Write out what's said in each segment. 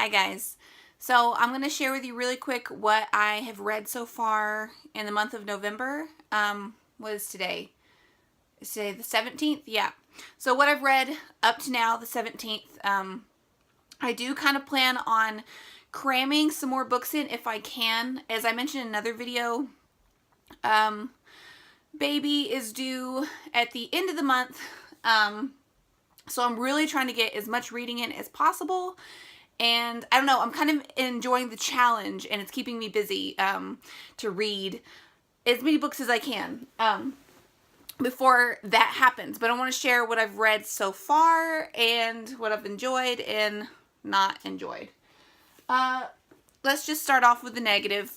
Hi guys. So I'm going to share with you really quick what I have read so far in the month of November. What is today? Is today the 17th? Yeah. So what I've read up to now, the 17th, I do kind of plan on cramming some more books in if I can. As I mentioned in another video, baby is due at the end of the month. So I'm really trying to get as much reading in as possible. And I don't know, I'm kind of enjoying the challenge, and it's keeping me busy to read as many books as I can before that happens. But I want to share what I've read so far and what I've enjoyed and not enjoyed. Let's just start off with the negative.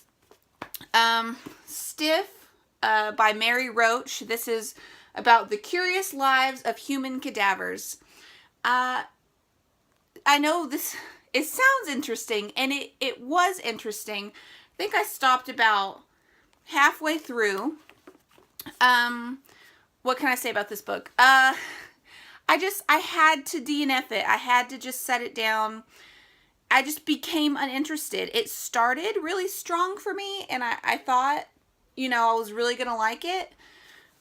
Stiff by Mary Roach. This is about the curious lives of human cadavers. I know this... It sounds interesting, and it was interesting. I think I stopped about halfway through. What can I say about this book? I had to DNF it. I had to just set it down. I just became uninterested. It started really strong for me, and I thought, I was really going to like it.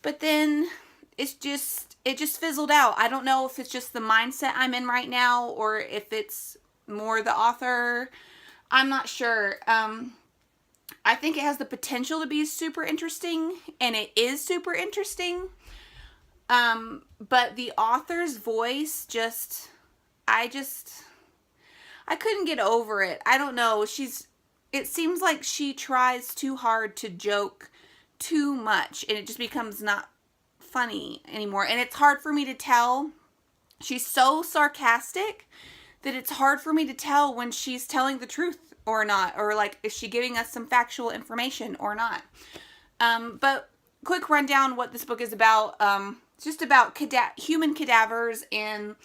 But then it just fizzled out. I don't know if it's just the mindset I'm in right now, or if it's more the author. I'm not sure. I think it has the potential to be super interesting, and it is super interesting. But the author's voice I couldn't get over it. I don't know. It seems like she tries too hard to joke too much, and it just becomes not funny anymore. And it's hard for me to tell. She's so sarcastic that it's hard for me to tell when she's telling the truth or not, or like, is she giving us some factual information or not. But quick rundown what this book is about. It's just about human cadavers in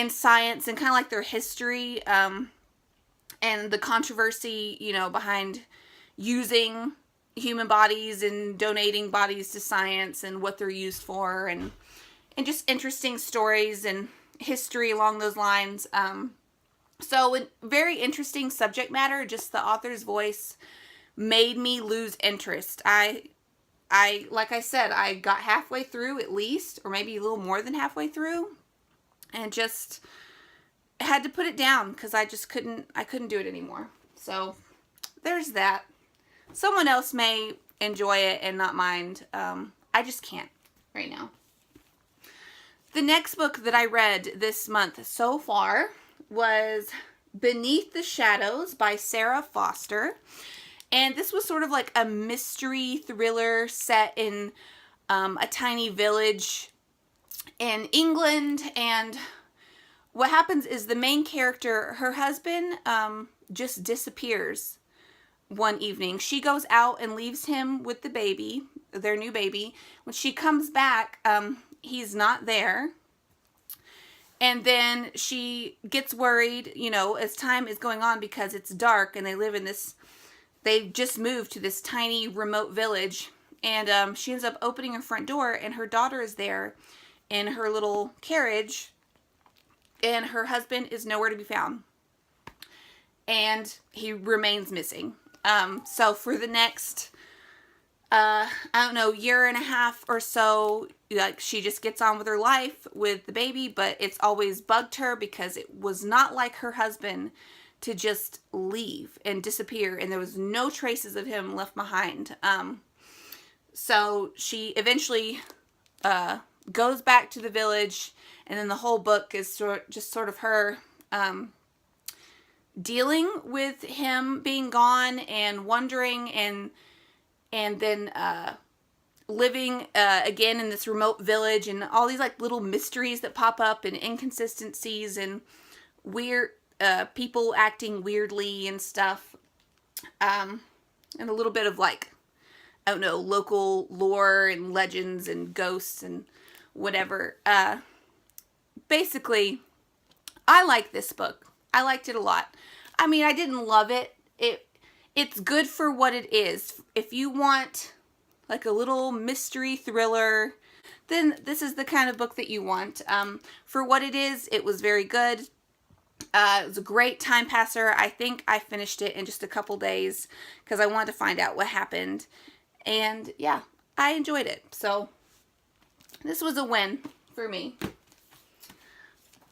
science, and kind of like their history, and the controversy, behind using human bodies and donating bodies to science, and what they're used for, and just interesting stories and history along those lines. So a very interesting subject matter. Just the author's voice made me lose interest. I like I said, I got halfway through at least, or maybe a little more than halfway through, and just had to put it down because I couldn't do it anymore. So there's that. Someone else may enjoy it and not mind. I just can't right now. The next book that I read this month so far was Beneath the Shadows by Sarah Foster. And this was sort of like a mystery thriller set in a tiny village in England. And what happens is the main character, her husband, just disappears one evening. She goes out and leaves him with the baby, their new baby. When she comes back, he's not there. And then she gets worried, as time is going on, because it's dark and they've just moved to this tiny remote village. And she ends up opening her front door, and her daughter is there in her little carriage, and her husband is nowhere to be found. And he remains missing. So for the next, year and a half or so, like, she just gets on with her life with the baby, but it's always bugged her because it was not like her husband to just leave and disappear, and there was no traces of him left behind. So she eventually goes back to the village, and then the whole book is sort of her dealing with him being gone, and wondering, and then living again in this remote village, and all these like little mysteries that pop up, and inconsistencies, and weird people acting weirdly and stuff, and a little bit of like, I don't know, local lore and legends and ghosts and whatever. Basically, I like this book. I liked it a lot. I mean, I didn't love it. It's good for what it is. If you want like a little mystery thriller, then this is the kind of book that you want. For what it is, it was very good. It was a great time passer. I think I finished it in just a couple days because I wanted to find out what happened. And yeah, I enjoyed it. So this was a win for me.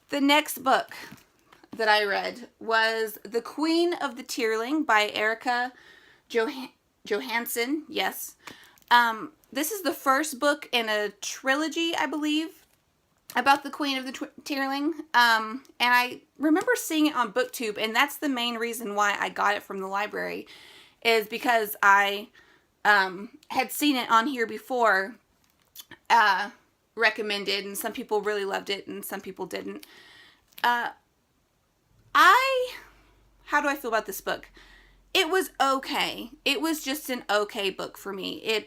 The next book that I read was The Queen of the Tearling by Erica Johansson. Yes. This is the first book in a trilogy, I believe, about the Queen of the Tearling. And I remember seeing it on BookTube, and that's the main reason why I got it from the library, is because I had seen it on here before, recommended, and some people really loved it and some people didn't. How do I feel about this book? It was okay. It was just an okay book for me.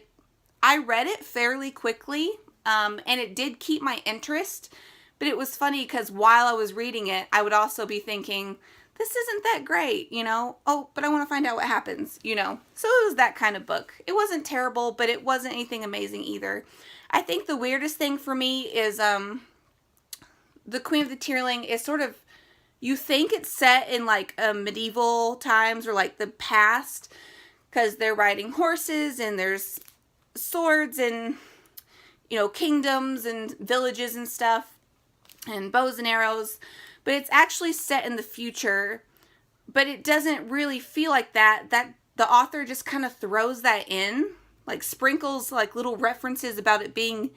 I read it fairly quickly, and it did keep my interest, but it was funny because while I was reading it, I would also be thinking, this isn't that great, oh, but I want to find out what happens, so it was that kind of book. It wasn't terrible, but it wasn't anything amazing either. I think the weirdest thing for me is the Queen of the Tearling is sort of, you think it's set in like medieval times or like the past, because they're riding horses and there's swords and kingdoms and villages and stuff and bows and arrows, but it's actually set in the future. But it doesn't really feel like that the author just kind of throws that in, like sprinkles like little references about it being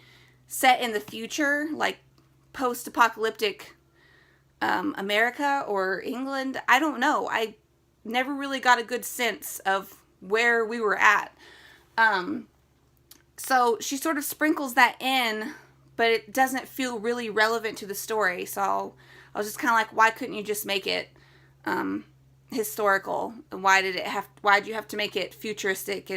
set in the future, like post-apocalyptic America or England. I don't know. I never really got a good sense of where we were at. So she sort of sprinkles that in, but it doesn't feel really relevant to the story. So I was just kind of like, why couldn't you just make it historical? Why'd you have to make it futuristic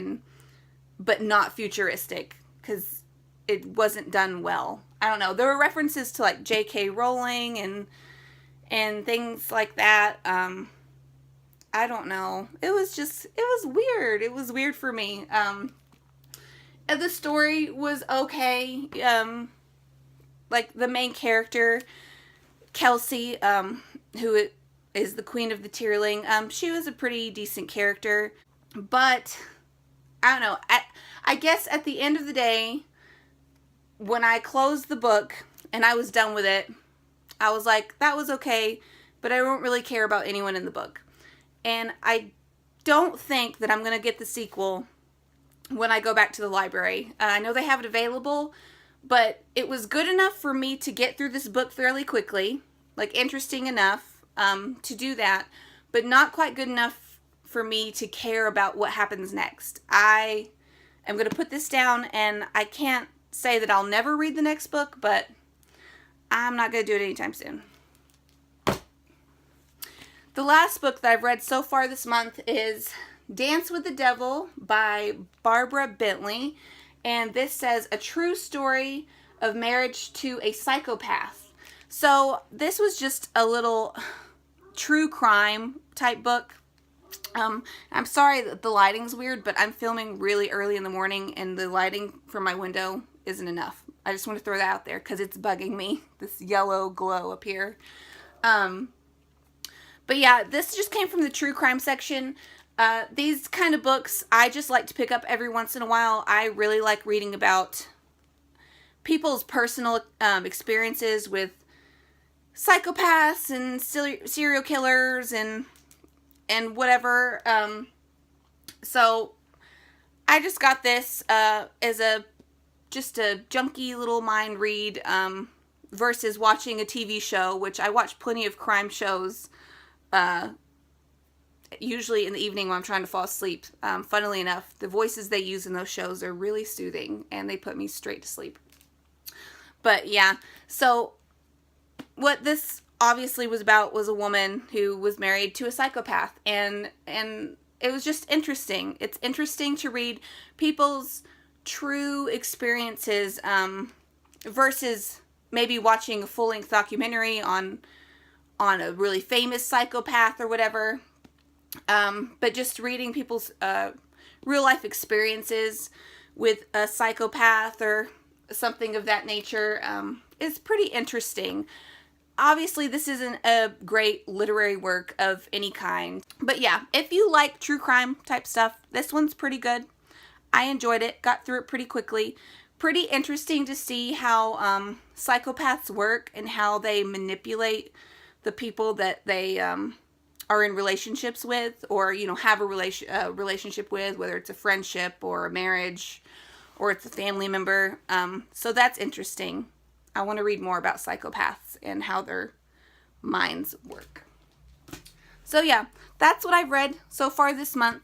but not futuristic? Because it wasn't done well. I don't know. There were references to like J.K. Rowling and things like that. I don't know. It was weird. It was weird for me. The story was okay. Like the main character, Kelsey, who is the Queen of the Tearling, she was a pretty decent character. But I don't know. I guess at the end of the day, when I closed the book and I was done with it, I was like, that was okay, but I don't really care about anyone in the book. And I don't think that I'm going to get the sequel when I go back to the library. I know they have it available, but it was good enough for me to get through this book fairly quickly, like interesting enough to do that, but not quite good enough for me to care about what happens next. I am going to put this down, and I can't say that I'll never read the next book, but I'm not going to do it anytime soon. The last book that I've read so far this month is Dance with the Devil by Barbara Bentley. And this says, a true story of marriage to a psychopath. So this was just a little true crime type book. I'm sorry that the lighting's weird, but I'm filming really early in the morning and the lighting from my window isn't enough. I just want to throw that out there because it's bugging me, this yellow glow up here. But yeah, this just came from the true crime section. These kind of books I just like to pick up every once in a while. I really like reading about people's personal experiences with psychopaths and serial killers and whatever. So I just got this as just a junky little mind read versus watching a TV show, which I watch plenty of crime shows usually in the evening when I'm trying to fall asleep. Funnily enough, the voices they use in those shows are really soothing and they put me straight to sleep. But yeah, so what this obviously was about was a woman who was married to a psychopath, and it was just interesting. It's interesting to read people's true experiences versus maybe watching a full-length documentary on a really famous psychopath or whatever. But just reading people's real-life experiences with a psychopath or something of that nature is pretty interesting. obviously this isn't a great literary work of any kind. But yeah, if you like true crime type stuff, this one's pretty good. I enjoyed it, got through it pretty quickly. Pretty interesting to see how psychopaths work and how they manipulate the people that they are in relationships with, or have a relationship with, whether it's a friendship or a marriage or it's a family member. So that's interesting. I want to read more about psychopaths and how their minds work. So yeah, that's what I've read so far this month.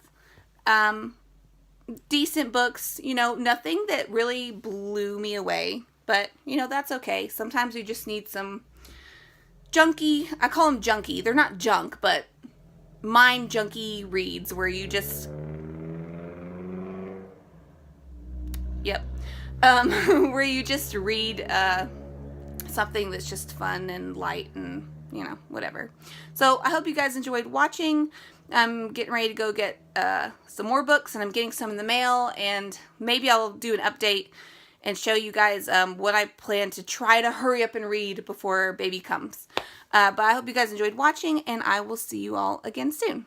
Decent books, nothing that really blew me away, but that's okay. Sometimes we just need some junky, I call them junky. They're not junk, but mind junky reads where you just, where you just read something that's just fun and light and whatever. So I hope you guys enjoyed watching. I'm getting ready to go get some more books, and I'm getting some in the mail, and maybe I'll do an update and show you guys what I plan to try to hurry up and read before baby comes. But I hope you guys enjoyed watching, and I will see you all again soon.